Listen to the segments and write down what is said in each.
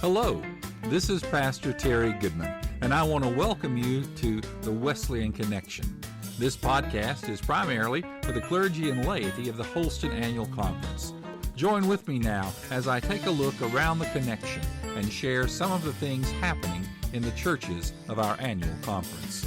Hello, this is Pastor Terry Goodman, and I want to welcome you to the Wesleyan Connection. This podcast is primarily for the clergy and laity of the Holston Annual Conference. Join with me now as I take a look around the Connection and share some of the things happening in the churches of our annual conference.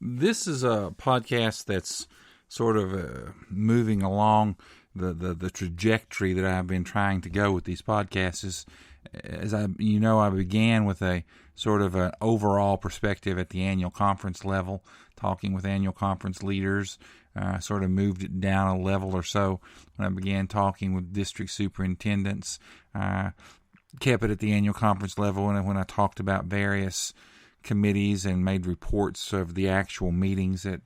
This is a podcast that's sort of moving along the trajectory that I've been trying to go with these podcasts. I began with a sort of an overall perspective at the annual conference level, talking with annual conference leaders. Sort of moved it down a level or so when I began talking with district superintendents. Kept it at the annual conference level when I talked about various committees and made reports of the actual meetings that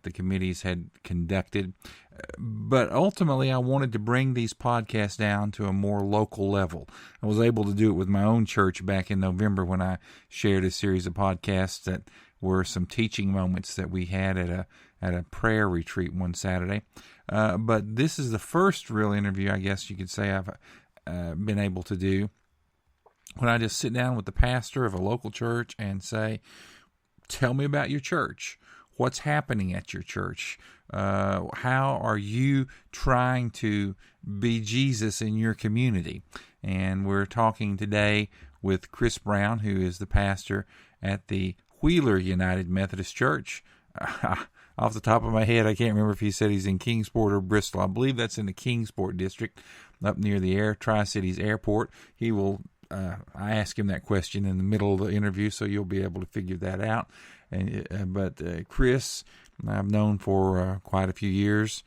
the committees had conducted. But ultimately, I wanted to bring these podcasts down to a more local level. I was able to do it with my own church back in November when I shared a series of podcasts that were some teaching moments that we had at a prayer retreat one Saturday. But this is the first real interview, I guess you could say, I've been able to do, when I just sit down with the pastor of a local church and say, tell me about your church. What's happening at your church? How are you trying to be Jesus in your community? And we're talking today with Chris Brown, who is the pastor at the Wheeler United Methodist Church. Off the top of my head, I can't remember if he said he's in Kingsport or Bristol. I believe that's in the Kingsport district, up near the Tri-Cities Airport. He will. I asked him that question in the middle of the interview, so you'll be able to figure that out. But Chris, I've known for quite a few years.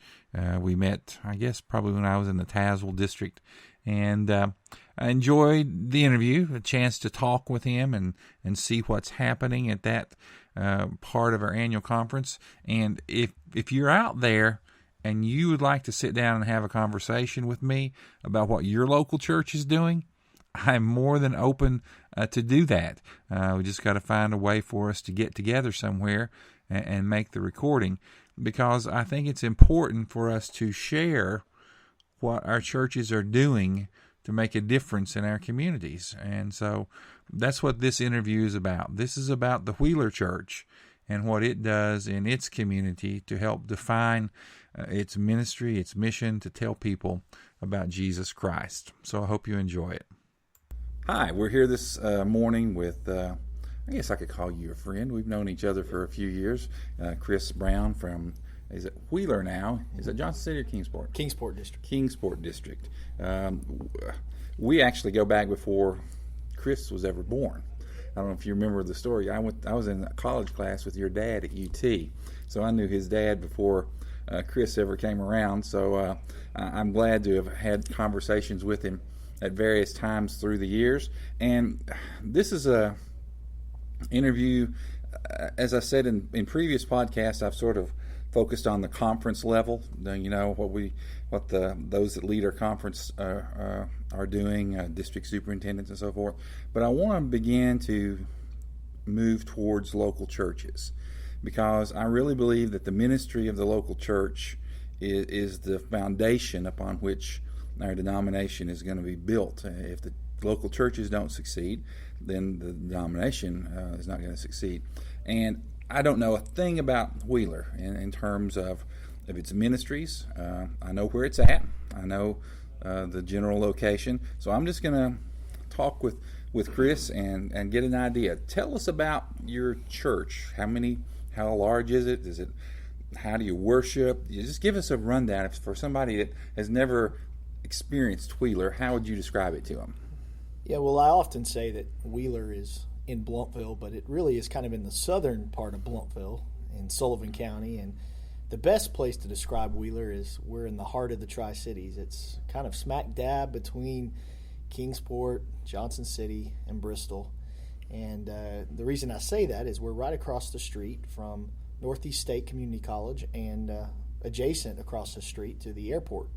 We met, I guess, probably when I was in the Tazewell district, and I enjoyed the interview, a chance to talk with him and see what's happening at that part of our annual conference. And if you're out there and you would like to sit down and have a conversation with me about what your local church is doing, I'm more than open to do that. We just got to find a way for us to get together somewhere and make the recording, because I think it's important for us to share what our churches are doing to make a difference in our communities. And so that's what this interview is about. This is about the Wheeler Church and what it does in its community to help define its ministry, its mission, to tell people about Jesus Christ. So I hope you enjoy it. Hi, we're here this morning with, I guess I could call you a friend. We've known each other for a few years. Chris Brown from, is it Wheeler now? Is it Johnson City or Kingsport? Kingsport District. Kingsport District. We actually go back before Chris was ever born. I don't know if you remember the story. I was in a college class with your dad at UT, so I knew his dad before Chris ever came around. So I'm glad to have had conversations with him at various times through the years. And this is a interview, as I said in previous podcasts, I've sort of focused on the conference level, what those that lead our conference are doing, district superintendents and so forth. But I want to begin to move towards local churches, because I really believe that the ministry of the local church is the foundation upon which our denomination is going to be built. If the local churches don't succeed, then the denomination is not going to succeed. And I don't know a thing about Wheeler in terms of its ministries. I know where it's at. I know the general location. So I'm just going to talk with Chris and get an idea. Tell us about your church. How large is it? How do you worship? You just give us a rundown. For somebody that has never experienced Wheeler, how would you describe it to them? Yeah, well, I often say that Wheeler is in Blountville, but it really is kind of in the southern part of Blountville in Sullivan County. And the best place to describe Wheeler is we're in the heart of the Tri-Cities. It's kind of smack dab between Kingsport, Johnson City, and Bristol. And the reason I say that is we're right across the street from Northeast State Community College and adjacent across the street to the airport.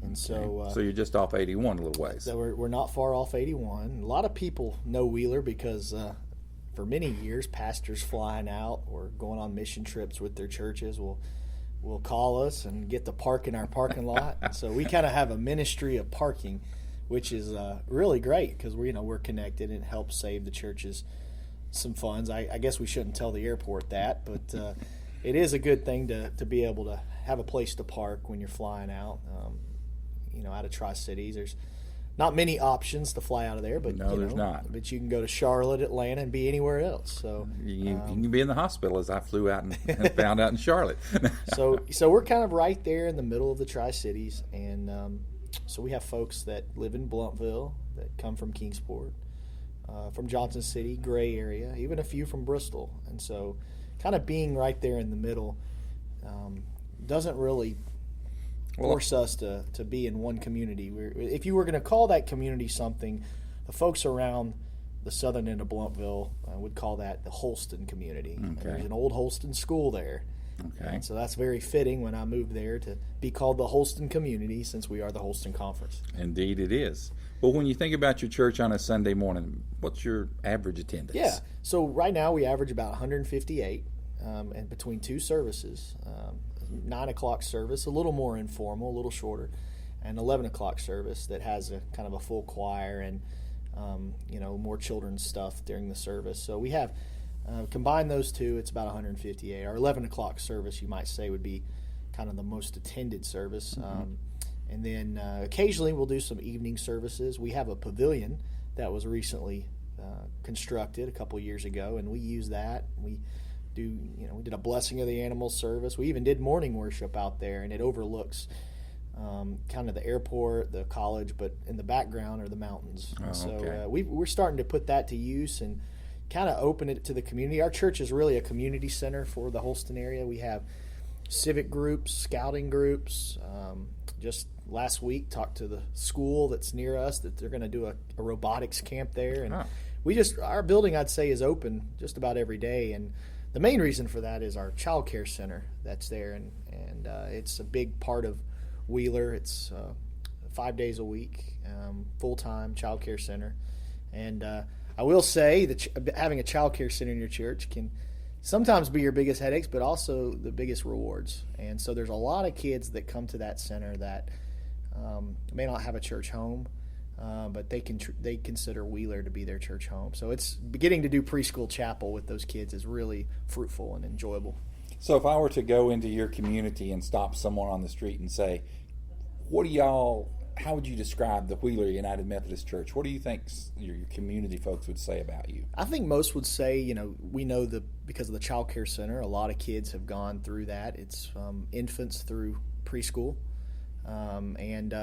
And so you're just off 81 a little ways. So we're not far off 81. A lot of people know Wheeler because for many years, pastors flying out or going on mission trips with their churches will will call us and get to park in our parking lot. And so we kind of have a ministry of parking, which is really great because we're connected and it helps save the churches some funds. I guess we shouldn't tell the airport that, but it is a good thing to be able to have a place to park when you're flying out. Out of Tri-Cities, there's not many options to fly out of there, but there's not. But you can go to Charlotte, Atlanta, and be anywhere else. So you can be in the hospital, as I flew out and found out in Charlotte. so we're kind of right there in the middle of the Tri-Cities, and so we have folks that live in Blountville that come from Kingsport, from Johnson City, Gray area, even a few from Bristol, and so kind of being right there in the middle doesn't really force us to be in one community. If you were going to call that community something, the folks around the southern end of Blountville would call that the Holston community. Okay. There's an old Holston school there. Okay. And so that's very fitting when I moved there to be called the Holston community, since we are the Holston Conference. Indeed it is. Well, when you think about your church on a Sunday morning, what's your average attendance? Yeah. So right now we average about 158 and between two services. 9 o'clock service, a little more informal, a little shorter, and 11 o'clock service that has a kind of a full choir and more children's stuff during the service. So we have combine those two, it's about 158. Our 11 o'clock service, you might say, would be kind of the most attended service. Mm-hmm. And then occasionally we'll do some evening services. We have a pavilion that was recently constructed a couple years ago, and we use that. We did a blessing of the animals service. We even did morning worship out there, and it overlooks kind of the airport, the college, but in the background are the mountains. Oh, so okay. We're starting to put that to use and kind of open it to the community. Our church is really a community center for the Holston area. We have civic groups, scouting groups. Just last week talked to the school that's near us that they're going to do a robotics camp there. And our building, I'd say, is open just about every day. And the main reason for that is our child care center that's there, and it's a big part of Wheeler. It's 5 days a week, full-time child care center. And I will say that having a child care center in your church can sometimes be your biggest headaches, but also the biggest rewards. And so there's a lot of kids that come to that center that may not have a church home, but they consider Wheeler to be their church home. So it's getting to do preschool chapel with those kids is really fruitful and enjoyable. So if I were to go into your community and stop someone on the street and say, how would you describe the Wheeler United Methodist Church? What do you think your community folks would say about you? I think most would say, we know because of the child care center, a lot of kids have gone through that. It's infants through preschool. And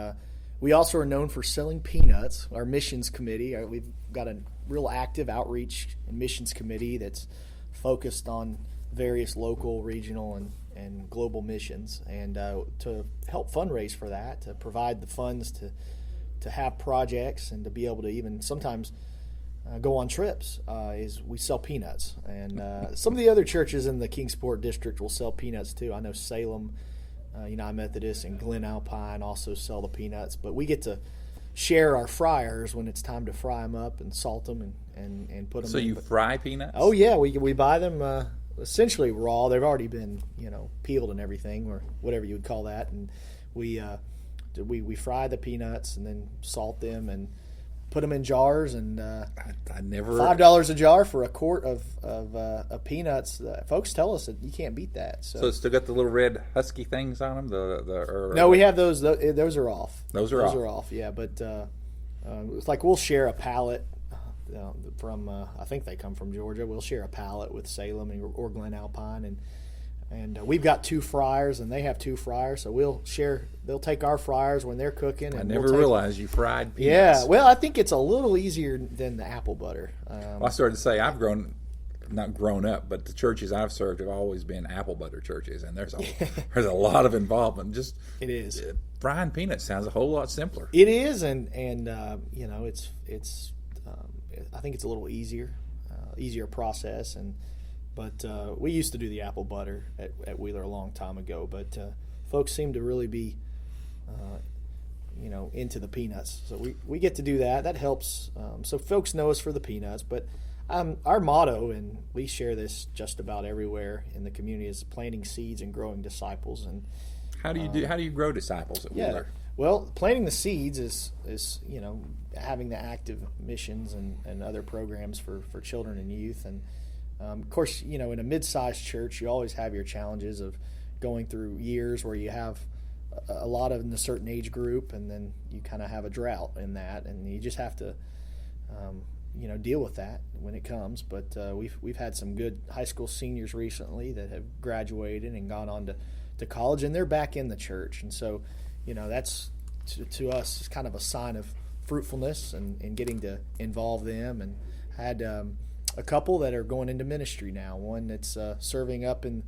we also are known for selling peanuts. Our missions committee, we've got a real active outreach and missions committee that's focused on various local, regional, and global missions. And to help fundraise for that, to provide the funds to have projects and to be able to even sometimes go on trips, is we sell peanuts. And some of the other churches in the Kingsport district will sell peanuts too. I know Salem United Methodist and Glen Alpine also sell the peanuts, but we get to share our fryers when it's time to fry them up and salt them and put them in. So you fry peanuts? Oh yeah, we buy them essentially raw. They've already been peeled and everything, or whatever you would call that, and we fry the peanuts and then salt them and put them in jars, and I never $5 a jar for a quart of peanuts. Folks tell us that you can't beat that. So it's still got the little red husky things on them. No, we have those. Those are off. Those are off. Yeah, but it's like we'll share a pallet from. I think they come from Georgia. We'll share a pallet with Salem or Glen Alpine, and we've got 2 fryers, and they have 2 fryers, so we'll share. They'll take our fryers when they're cooking. And I never realized you fried peanuts. Yeah, well, I think it's a little easier than the apple butter. I started to say I've not grown up, but the churches I've served have always been apple butter churches, and there's a lot of involvement. It is. Frying peanuts sounds a whole lot simpler. It is, and it's I think it's a little easier process, but we used to do the apple butter at Wheeler a long time ago, but folks seem to really be into the peanuts, so we get to do that. That helps. So folks know us for the peanuts, but Our motto, and we share this just about everywhere in the community, is planting seeds and growing disciples. And How do you grow disciples at Wheeler? Well, planting the seeds is having the active missions and other programs for children and youth. And of course, in a mid-sized church, you always have your challenges of going through years where you have a lot of in a certain age group, and then you kind of have a drought in that, and you just have to deal with that when it comes. But we've had some good high school seniors recently that have graduated and gone on to college, and they're back in the church. And so, that's to us is kind of a sign of fruitfulness and getting to involve them. And had a couple that are going into ministry now. One that's serving up in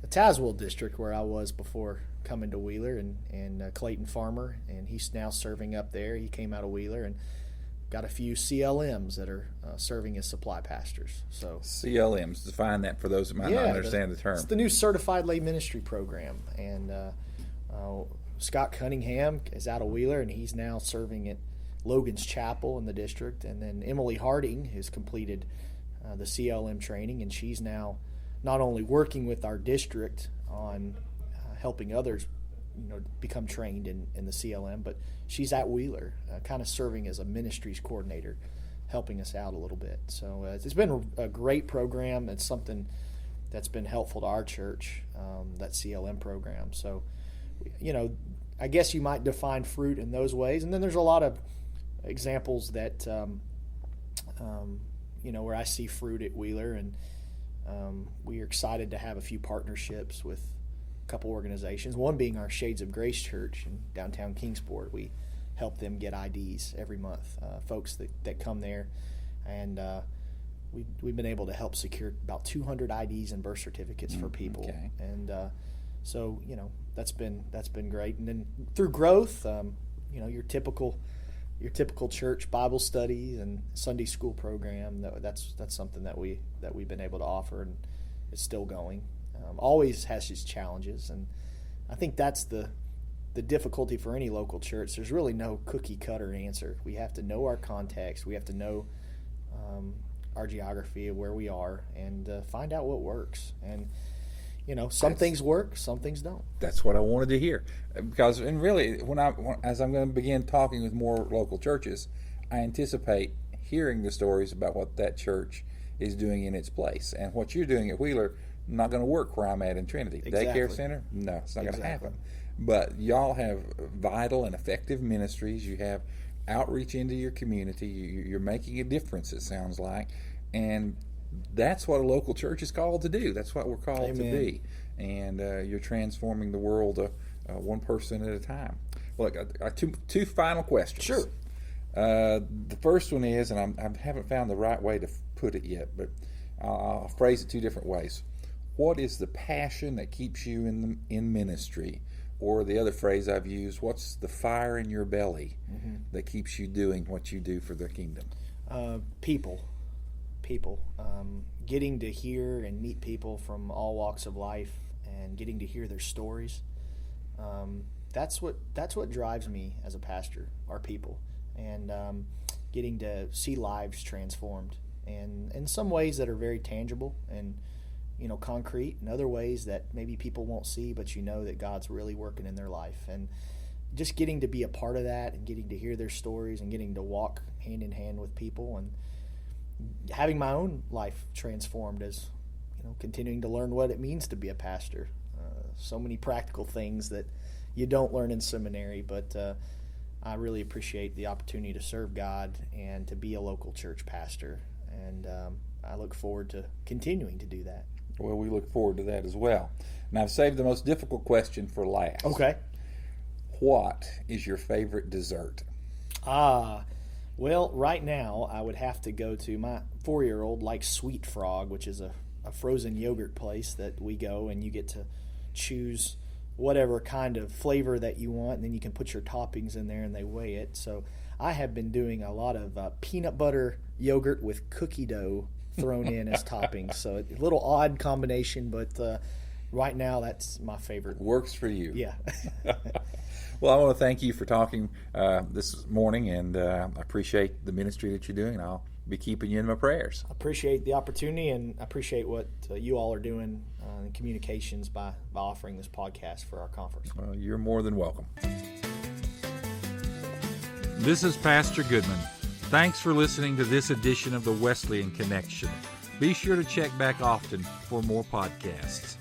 the Tazewell district where I was before coming to Wheeler, and Clayton Farmer, and he's now serving up there. He came out of Wheeler, and got a few CLMs that are serving as supply pastors. So CLMs, define that for those that might not understand the term. It's the new Certified Lay Ministry Program, and Scott Cunningham is out of Wheeler, and he's now serving at Logan's Chapel in the district. And then Emily Harding has completed the CLM training, and she's now not only working with our district on helping others become trained in the CLM, but she's at Wheeler, kind of serving as a ministries coordinator, helping us out a little bit. So it's been a great program. It's something that's been helpful to our church, that CLM program. So, I guess you might define fruit in those ways. And then there's a lot of examples that, where I see fruit at Wheeler, and we are excited to have a few partnerships with couple organizations, one being our Shades of Grace Church in downtown Kingsport. We help them get IDs every month, folks that come there, and we've been able to help secure about 200 IDs and birth certificates for people. Okay. And so that's been great. And then through growth, your typical church Bible study and Sunday school program, that's something that we've been able to offer, and it's still going. Always has its challenges, and I think that's the difficulty for any local church. There's really no cookie cutter answer. We have to know our context. We have to know our geography of where we are, and find out what works. And some things work, some things don't. That's what I wanted to hear, because and really, as I'm going to begin talking with more local churches, I anticipate hearing the stories about what that church is doing in its place, and what you're doing at Wheeler. Not going to work where I'm at in Trinity. Exactly. Daycare center? No, it's not going to happen. But y'all have vital and effective ministries. You have outreach into your community. You're making a difference, it sounds like. And that's what a local church is called to do. That's what we're called to be. And you're transforming the world one person at a time. Look, I two final questions. Sure. The first one is, and I haven't found the right way to put it yet, but I'll phrase it two different ways. What is the passion that keeps you in ministry? Or the other phrase I've used, what's the fire in your belly that keeps you doing what you do for the kingdom? People. Getting to hear and meet people from all walks of life, and getting to hear their stories. That's what drives me as a pastor, our people, and getting to see lives transformed, and in some ways that are very tangible and concrete, and other ways that maybe people won't see, but that God's really working in their life. And just getting to be a part of that, and getting to hear their stories, and getting to walk hand in hand with people, and having my own life transformed as continuing to learn what it means to be a pastor. So many practical things that you don't learn in seminary, but I really appreciate the opportunity to serve God and to be a local church pastor, and I look forward to continuing to do that. Well, we look forward to that as well. And I've saved the most difficult question for last. Okay. What is your favorite dessert? Well, right now I would have to go to my 4-year-old likes Sweet Frog, which is a frozen yogurt place that we go, and you get to choose whatever kind of flavor that you want, and then you can put your toppings in there and they weigh it. So I have been doing a lot of peanut butter yogurt with cookie dough thrown in as toppings. So a little odd combination, but right now that's my favorite. Works for you. Yeah. Well, I want to thank you for talking this morning, and I appreciate the ministry that you're doing. I'll be keeping you in my prayers. I appreciate the opportunity, and I appreciate what you all are doing in communications by offering this podcast for our conference. Well, you're more than welcome. This is Pastor Goodman. Thanks for listening to this edition of the Wesleyan Connection. Be sure to check back often for more podcasts.